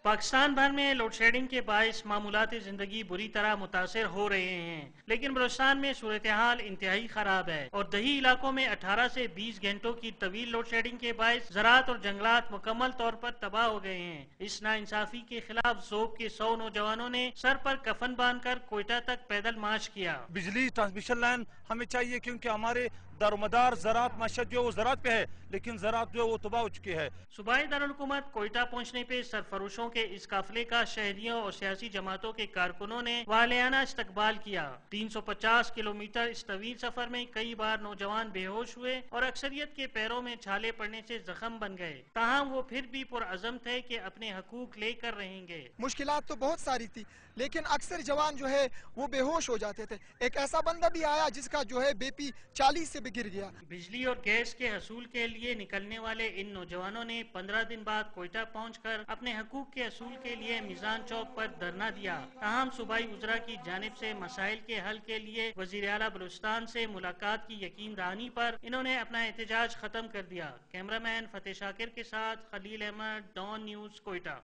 پاکستان بھر میں load shedding کے باعث معمولات زندگی بری طرح متاثر ہو رہے ہیں، لیکن بلوچستان میں صورتحال انتہائی خراب ہے اور دیہی علاقوں میں 18 سے 20 گھنٹوں کی طویل لوڈ شیڈنگ کے باعث زراعت اور جنگلات مکمل طور پر تباہ ہو گئے ہیں۔ اس ناانصافی کے خلاف ذوب کے 100 نوجوانوں نے سر پر کفن باندھ کر کوئٹہ تک پیدل مارچ کیا۔ بجلی ٹرانسمیشن لائن ہمیں چاہیے کیونکہ ہمارے دار و مدار زراعت معیشت جو وہ زراعت پہ ہے، لیکن زراعت جو وہ تباہ ہو چکی ہے۔ صوبائی دارالحکومت کوئٹہ پہنچنے پہ سرفروشوں کے اس قافلے کا شہریوں اور سیاسی جماعتوں کے کارکنوں نے والہانہ استقبال کیا۔ 350 کلومیٹر اس طویل سفر میں کئی بار نوجوان بے ہوش ہوئے اور اکثریت کے پیروں میں چھالے پڑنے سے زخم بن گئے، تاہم وہ پھر بھی پرعزم تھے کہ اپنے حقوق لے کر رہیں گے۔ مشکلات تو بہت ساری تھی، لیکن اکثر جوان جو ہے وہ بے ہوش ہو جاتے تھے۔ ایک ایسا بندہ بھی آیا جس کا جو ہے بی پی 40 سے بھی گر گیا۔ بجلی اور گیس کے حصول کے لیے نکلنے والے ان نوجوانوں نے 15 دن بعد کوئٹہ پہنچ کر اپنے حقوق کے حصول کے لیے میزان چوک پر دھرنا دیا۔ تاہم صوبائی وزراء کی جانب سے مسائل کے حل کے لیے وزیر اعلیٰ بلوچستان سے ملاقات کی یقین دہانی پر انہوں نے اپنا احتجاج ختم کر دیا۔ کیمرہ مین فتح شاکر کے ساتھ خلیل احمد، ڈان نیوز، کوئٹہ۔